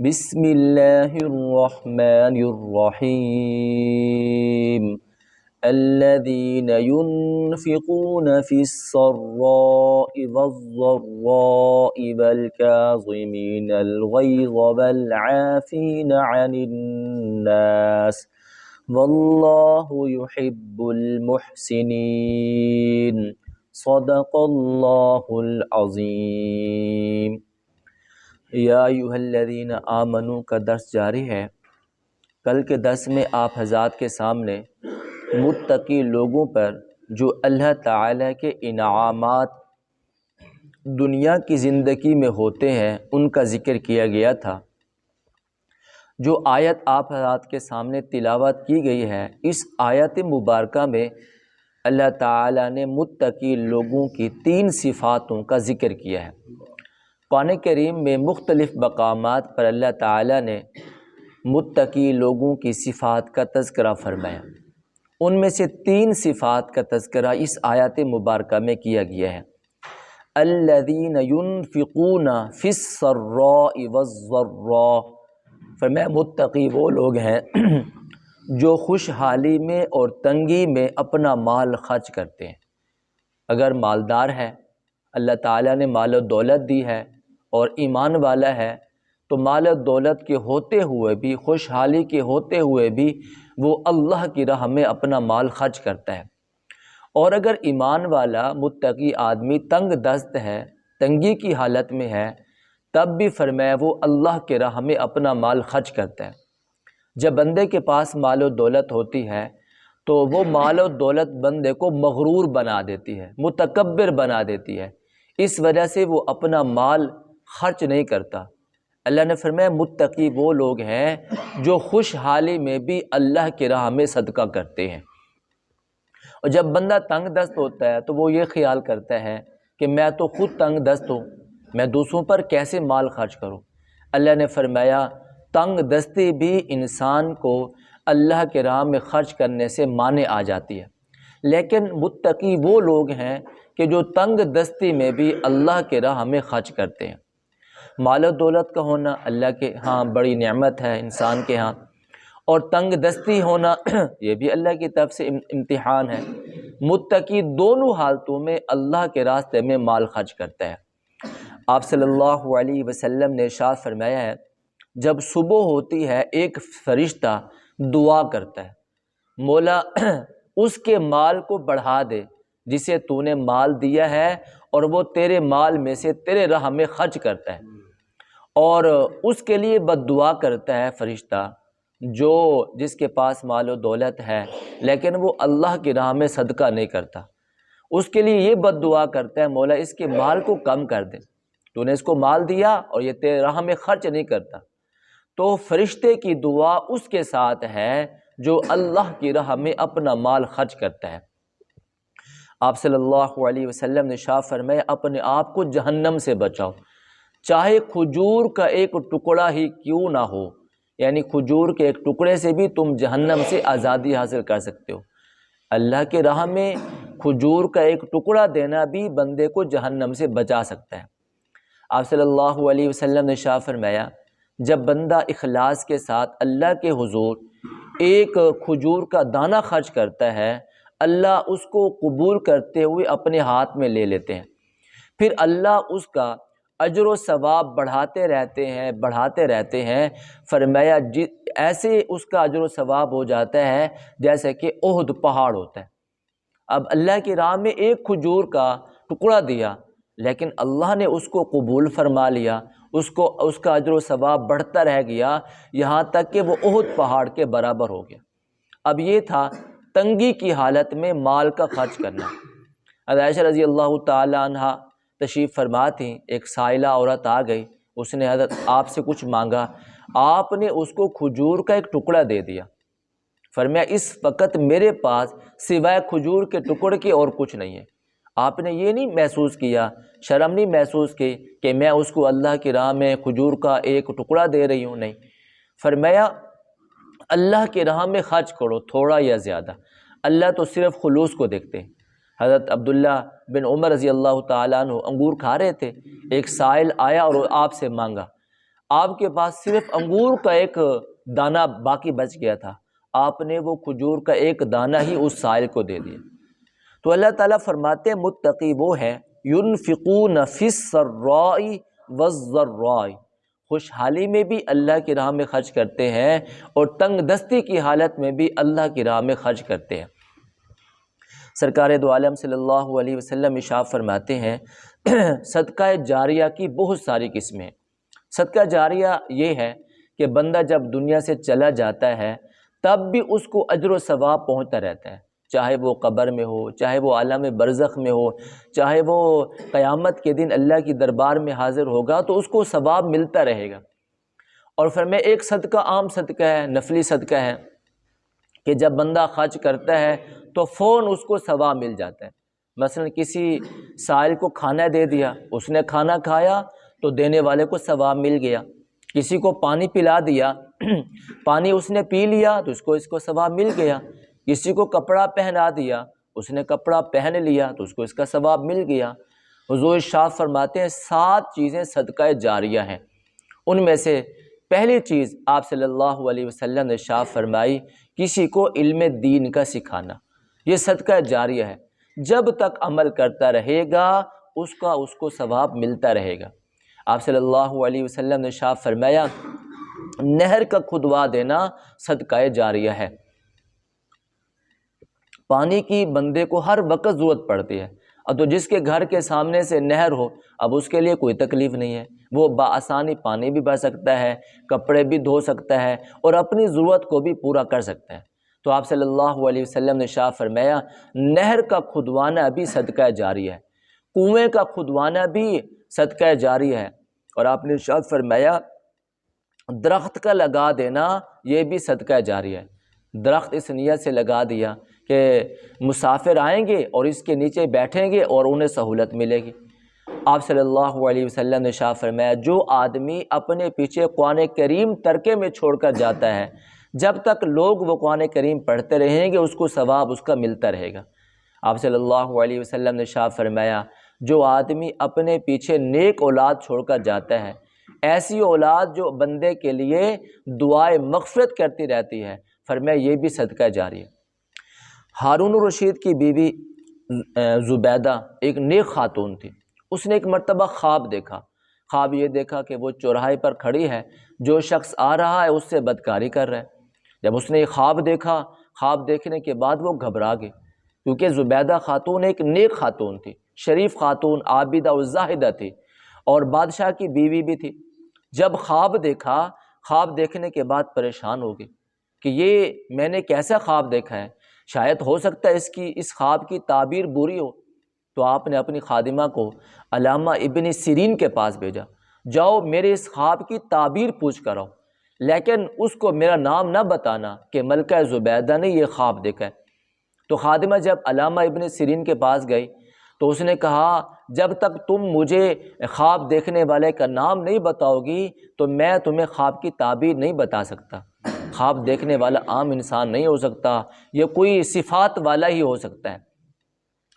بسم اللہ الرحمن الرحیم الذین ينفقون فی السراء والضراء والکاظمین الغیظ والعافین عن الناس واللہ يحب المحسنین صدق اللہ العظیم۔ یا ایھا الذین آمنوا کا درس جاری ہے۔ کل کے درس میں آپ حضرات کے سامنے متقی لوگوں پر جو اللہ تعالیٰ کے انعامات دنیا کی زندگی میں ہوتے ہیں ان کا ذکر کیا گیا تھا۔ جو آیت آپ حضرات کے سامنے تلاوت کی گئی ہے، اس آیت مبارکہ میں اللہ تعالیٰ نے متقی لوگوں کی 3 صفاتوں کا ذکر کیا ہے۔ قرآن کریم میں مختلف مقامات پر اللہ تعالیٰ نے متقی لوگوں کی صفات کا تذکرہ فرمایا۔ ان میں سے 3 صفات کا تذکرہ اس آیت مبارکہ میں کیا گیا ہے۔ الذین ينفقون فی السراء والضراء، فرمایا متقی وہ لوگ ہیں جو خوشحالی میں اور تنگی میں اپنا مال خرچ کرتے ہیں۔ اگر مالدار ہے، اللہ تعالیٰ نے مال و دولت دی ہے اور ایمان والا ہے، تو مال و دولت کے ہوتے ہوئے بھی، خوشحالی کے ہوتے ہوئے بھی وہ اللہ کی راہ میں اپنا مال خرچ کرتا ہے۔ اور اگر ایمان والا متقی آدمی تنگ دست ہے، تنگی کی حالت میں ہے، تب بھی فرمایا وہ اللہ کی راہ میں اپنا مال خرچ کرتا ہے۔ جب بندے کے پاس مال و دولت ہوتی ہے تو وہ مال و دولت بندے کو مغرور بنا دیتی ہے، متکبر بنا دیتی ہے، اس وجہ سے وہ اپنا مال خرچ نہیں کرتا۔ اللہ نے فرمایا متقی وہ لوگ ہیں جو خوشحالی میں بھی اللہ کی راہ میں صدقہ کرتے ہیں۔ اور جب بندہ تنگ دست ہوتا ہے تو وہ یہ خیال کرتا ہے کہ میں تو خود تنگ دست ہوں، میں دوسروں پر کیسے مال خرچ کروں۔ اللہ نے فرمایا تنگ دستی بھی انسان کو اللہ کے راہ میں خرچ کرنے سے مانے آ جاتی ہے، لیکن متقی وہ لوگ ہیں کہ جو تنگ دستی میں بھی اللہ کے راہ میں خرچ کرتے ہیں۔ مال و دولت کا ہونا اللہ کے ہاں بڑی نعمت ہے انسان کے ہاں، اور تنگ دستی ہونا یہ بھی اللہ کی طرف سے امتحان ہے۔ متقی دونوں حالتوں میں اللہ کے راستے میں مال خرچ کرتا ہے۔ آپ صلی اللہ علیہ وسلم نے ارشاد فرمایا ہے، جب صبح ہوتی ہے ایک فرشتہ دعا کرتا ہے، مولا اس کے مال کو بڑھا دے جسے تو نے مال دیا ہے اور وہ تیرے مال میں سے تیرے راہ میں خرچ کرتا ہے، اور اس کے لیے بد دعا کرتا ہے فرشتہ جس کے پاس مال و دولت ہے لیکن وہ اللہ کی راہ میں صدقہ نہیں کرتا، اس کے لیے یہ بد دعا کرتا ہے مولا اس کے مال کو کم کر دے، تو نے اس کو مال دیا اور یہ تیرے راہ میں خرچ نہیں کرتا۔ تو فرشتے کی دعا اس کے ساتھ ہے جو اللہ کی راہ میں اپنا مال خرچ کرتا ہے۔ آپ صلی اللہ علیہ وسلم نے ارشاد فرمایا اپنے آپ کو جہنم سے بچاؤ، چاہے کھجور کا ایک ٹکڑا ہی کیوں نہ ہو، یعنی کھجور کے ایک ٹکڑے سے بھی تم جہنم سے آزادی حاصل کر سکتے ہو۔ اللہ کے راہ میں کھجور کا ایک ٹکڑا دینا بھی بندے کو جہنم سے بچا سکتا ہے۔ آپ صلی اللہ علیہ وسلم نے ارشاد فرمایا جب بندہ اخلاص کے ساتھ اللہ کے حضور ایک کھجور کا دانہ خرچ کرتا ہے، اللہ اس کو قبول کرتے ہوئے اپنے ہاتھ میں لے لیتے ہیں، پھر اللہ اس کا اجر و ثواب بڑھاتے رہتے ہیں۔ فرمایا ایسے اس کا اجر و ثواب ہو جاتا ہے جیسے کہ احد پہاڑ ہوتا ہے۔ اب اللہ کی راہ میں ایک کھجور کا ٹکڑا دیا لیکن اللہ نے اس کو قبول فرما لیا، اس کا اجر و ثواب بڑھتا رہ گیا یہاں تک کہ وہ احد پہاڑ کے برابر ہو گیا۔ اب یہ تھا تنگی کی حالت میں مال کا خرچ کرنا۔ حضرت عائشہ رضی اللہ تعالی عنہ تشریف فرما تھیں، ایک سائلہ عورت آ گئی، اس نے حضرت آپ سے کچھ مانگا، آپ نے اس کو کھجور کا ایک ٹکڑا دے دیا۔ فرمایا اس وقت میرے پاس سوائے کھجور کے ٹکڑے کے اور کچھ نہیں ہے۔ آپ نے یہ نہیں محسوس کیا، شرم نہیں محسوس کی کہ میں اس کو اللہ کی راہ میں کھجور کا ایک ٹکڑا دے رہی ہوں، نہیں۔ فرمایا اللہ کی راہ میں خرچ کرو تھوڑا یا زیادہ، اللہ تو صرف خلوص کو دیکھتے ہیں۔ حضرت عبداللہ بن عمر رضی اللہ تعالیٰ عنہ انگور کھا رہے تھے، ایک سائل آیا اور آپ سے مانگا، آپ کے پاس صرف انگور کا ایک دانہ باقی بچ گیا تھا، آپ نے وہ کھجور کا ایک دانہ ہی اس سائل کو دے دیا۔ تو اللہ تعالیٰ فرماتے ہیں متقی وہ ہیں ينفقون فی السراء والضراء، خوشحالی میں بھی اللہ کی راہ میں خرچ کرتے ہیں اور تنگ دستی کی حالت میں بھی اللہ کی راہ میں خرچ کرتے ہیں۔ سرکار دو عالم صلی اللہ علیہ وسلم ارشاد فرماتے ہیں صدقہ جاریہ کی بہت ساری قسمیں۔ صدقہ جاریہ یہ ہے کہ بندہ جب دنیا سے چلا جاتا ہے تب بھی اس کو اجر و ثواب پہنچتا رہتا ہے، چاہے وہ قبر میں ہو، چاہے وہ عالم برزخ میں ہو، چاہے وہ قیامت کے دن اللہ کی دربار میں حاضر ہوگا تو اس کو ثواب ملتا رہے گا۔ اور فرمایا ایک صدقہ عام صدقہ ہے، نفلی صدقہ ہے کہ جب بندہ خرچ کرتا ہے تو فوراً اس کو ثواب مل جاتا ہے۔ مثلا کسی سائل کو کھانا دے دیا، اس نے کھانا کھایا تو دینے والے کو ثواب مل گیا۔ کسی کو پانی پلا دیا، پانی اس نے پی لیا تو اس کو ثواب مل گیا۔ کسی کو کپڑا پہنا دیا، اس نے کپڑا پہن لیا تو اس کو اس کا ثواب مل گیا۔ حضور ارشاد فرماتے ہیں 7 چیزیں صدقہ جاریہ ہیں، ان میں سے پہلی چیز آپ صلی اللہ علیہ وسلم نے ارشاد فرمائی کسی کو علم دین کا سکھانا، یہ صدقہ جاریہ ہے، جب تک عمل کرتا رہے گا اس کو ثواب ملتا رہے گا۔ آپ صلی اللہ علیہ وسلم نے ارشاد فرمایا نہر کا کھدوا دینا صدقہ جاریہ ہے۔ پانی کی بندے کو ہر وقت ضرورت پڑتی ہے، اب تو جس کے گھر کے سامنے سے نہر ہو اب اس کے لیے کوئی تکلیف نہیں ہے، وہ بآسانی پانی بھی بھر سکتا ہے، کپڑے بھی دھو سکتا ہے اور اپنی ضرورت کو بھی پورا کر سکتا ہے۔ تو آپ صلی اللہ علیہ وسلم نے ارشاد فرمایا نہر کا کھدوانا بھی صدقہ جاریہ ہے، کنویں کا کھدوانا بھی صدقہ جاریہ ہے، اور آپ نے ارشاد فرمایا درخت کا لگا دینا یہ بھی صدقہ جاریہ ہے۔ درخت اس نیت سے لگا دیا کہ مسافر آئیں گے اور اس کے نیچے بیٹھیں گے اور انہیں سہولت ملے گی۔ آپ صلی اللہ علیہ وسلم نے ارشاد فرمایا جو آدمی اپنے پیچھے قرآن کریم ترکے میں چھوڑ کر جاتا ہے جب تک لوگ وہ قرآن کریم پڑھتے رہیں گے اس کو ثواب اس کا ملتا رہے گا۔ آپ صلی اللہ علیہ وسلم نے ارشاد فرمایا جو آدمی اپنے پیچھے نیک اولاد چھوڑ کر جاتا ہے، ایسی اولاد جو بندے کے لیے دعائے مغفرت کرتی رہتی ہے، فرمایا یہ بھی صدقہ جاریہ ہے۔ ہارون الرشید کی بیوی زبیدہ ایک نیک خاتون تھی، اس نے ایک مرتبہ خواب دیکھا۔ خواب یہ دیکھا کہ وہ چوراہے پر کھڑی ہے، جو شخص آ رہا ہے اس سے بدکاری کر رہا ہے۔ جب اس نے یہ خواب دیکھا، خواب دیکھنے کے بعد وہ گھبرا گئی، کیونکہ زبیدہ خاتون ایک نیک خاتون تھی، شریف خاتون، عابدہ و زاہدہ تھی اور بادشاہ کی بیوی بھی تھی۔ جب خواب دیکھا، خواب دیکھنے کے بعد پریشان ہو گئی کہ یہ میں نے کیسا خواب دیکھا ہے، شاید ہو سکتا ہے اس خواب کی تعبیر بری ہو۔ تو آپ نے اپنی خادمہ کو علامہ ابن سیرین کے پاس بھیجا، جاؤ میرے اس خواب کی تعبیر پوچھ کر آؤ، لیکن اس کو میرا نام نہ بتانا کہ ملکہ زبیدہ نے یہ خواب دیکھا ہے۔ تو خادمہ جب علامہ ابن سیرین کے پاس گئی تو اس نے کہا جب تک تم مجھے خواب دیکھنے والے کا نام نہیں بتاؤ گی تو میں تمہیں خواب کی تعبیر نہیں بتا سکتا۔ خواب دیکھنے والا عام انسان نہیں ہو سکتا، یہ کوئی صفات والا ہی ہو سکتا ہے۔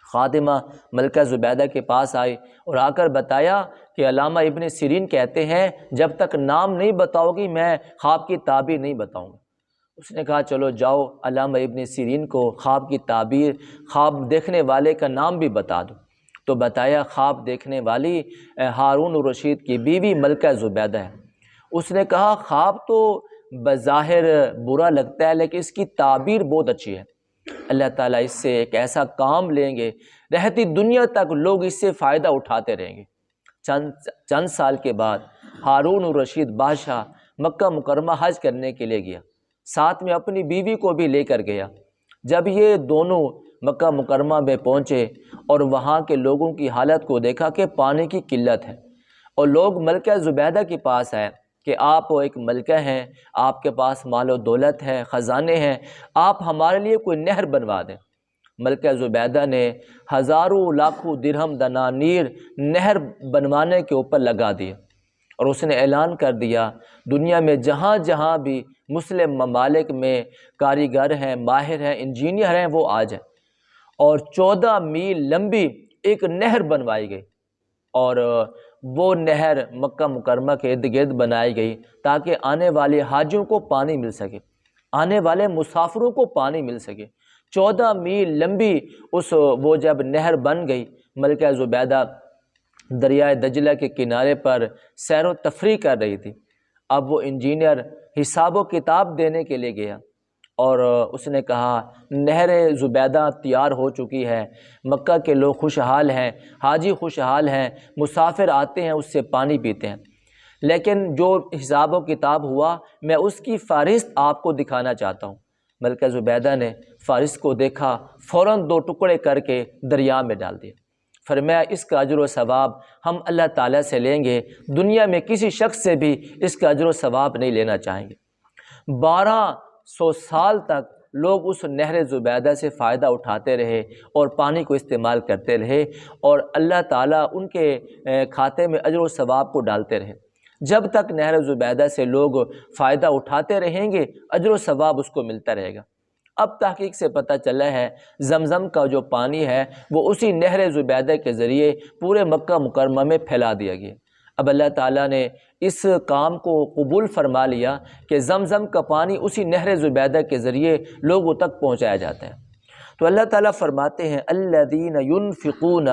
خادمہ ملکہ زبیدہ کے پاس آئی اور آ کر بتایا کہ علامہ ابن سیرین کہتے ہیں جب تک نام نہیں بتاؤ گی میں خواب کی تعبیر نہیں بتاؤں گا۔ اس نے کہا چلو جاؤ علامہ ابن سیرین کو خواب کی تعبیر، خواب دیکھنے والے کا نام بھی بتا دو۔ تو بتایا خواب دیکھنے والی ہارون الرشید کی بیوی ملکہ زبیدہ ہے۔ اس نے کہا خواب تو بظاہر برا لگتا ہے لیکن اس کی تعبیر بہت اچھی ہے، اللہ تعالیٰ اس سے ایک ایسا کام لیں گے رہتی دنیا تک لوگ اس سے فائدہ اٹھاتے رہیں گے۔ چند سال کے بعد ہارون الرشید بادشاہ مکہ مکرمہ حج کرنے کے لیے گیا، ساتھ میں اپنی بیوی کو بھی لے کر گیا۔ جب یہ دونوں مکہ مکرمہ میں پہنچے اور وہاں کے لوگوں کی حالت کو دیکھا کہ پانی کی قلت ہے، اور لوگ ملکہ زبیدہ کے پاس آئے کہ آپ ایک ملکہ ہیں، آپ کے پاس مال و دولت ہے، خزانے ہیں، آپ ہمارے لیے کوئی نہر بنوا دیں۔ ملکہ زبیدہ نے ہزاروں لاکھوں درہم دنانیر نہر بنوانے کے اوپر لگا دیے، اور اس نے اعلان کر دیا دنیا میں جہاں جہاں بھی مسلم ممالک میں کاریگر ہیں، ماہر ہیں، انجینئر ہیں، وہ آ جائیں، اور 14 میل لمبی ایک نہر بنوائی گئی، اور وہ نہر مکہ مکرمہ کے ارد گرد بنائی گئی تاکہ آنے والے حاجیوں کو پانی مل سکے، آنے والے مسافروں کو پانی مل سکے۔ 14 میل لمبی وہ جب نہر بن گئی، ملکہ زبیدہ دریائے دجلہ کے کنارے پر سیر و تفریح کر رہی تھی۔ اب وہ انجینئر حساب و کتاب دینے کے لیے گیا اور اس نے کہا نہر زبیدہ تیار ہو چکی ہے، مکہ کے لوگ خوشحال ہیں، حاجی خوشحال ہیں، مسافر آتے ہیں اس سے پانی پیتے ہیں، لیکن جو حساب و کتاب ہوا میں اس کی فہرست آپ کو دکھانا چاہتا ہوں۔ ملکہ زبیدہ نے فہرست کو دیکھا، فوراً 2 ٹکڑے کر کے دریا میں ڈال دیا۔ فرمایا اس کا اجر و ثواب ہم اللہ تعالیٰ سے لیں گے، دنیا میں کسی شخص سے بھی اس کا اجر و ثواب نہیں لینا چاہیں گے۔ 1200 سال تک لوگ اس نہر زبیدہ سے فائدہ اٹھاتے رہے اور پانی کو استعمال کرتے رہے، اور اللہ تعالیٰ ان کے کھاتے میں اجر و ثواب کو ڈالتے رہے۔ جب تک نہر زبیدہ سے لوگ فائدہ اٹھاتے رہیں گے، اجر و ثواب اس کو ملتا رہے گا۔ اب تحقیق سے پتہ چلا ہے زمزم کا جو پانی ہے وہ اسی نہر زبیدہ کے ذریعے پورے مکہ مکرمہ میں پھیلا دیا گیا۔ اب اللہ تعالیٰ نے اس کام کو قبول فرما لیا کہ زمزم کا پانی اسی نہر زبیدہ کے ذریعے لوگوں تک پہنچایا جاتا ہے۔ تو اللہ تعالیٰ فرماتے ہیں الذین ينفقون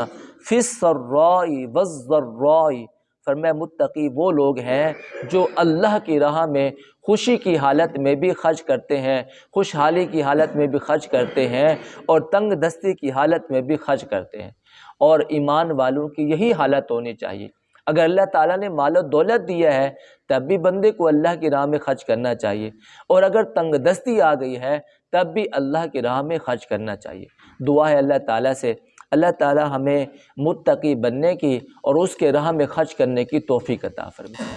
فی السراء والضراء، فرمایا متقی وہ لوگ ہیں جو اللہ کی راہ میں خوشی کی حالت میں بھی خرچ کرتے ہیں، خوشحالی کی حالت میں بھی خرچ کرتے ہیں، اور تنگ دستی کی حالت میں بھی خرچ کرتے ہیں۔ اور ایمان والوں کی یہی حالت ہونی چاہیے۔ اگر اللہ تعالیٰ نے مال و دولت دیا ہے تب بھی بندے کو اللہ کی راہ میں خرچ کرنا چاہیے، اور اگر تنگ دستی آ گئی ہے تب بھی اللہ کی راہ میں خرچ کرنا چاہیے۔ دعا ہے اللہ تعالیٰ سے اللہ تعالیٰ ہمیں متقی بننے کی اور اس کے راہ میں خرچ کرنے کی توفیق عطا فرمائے۔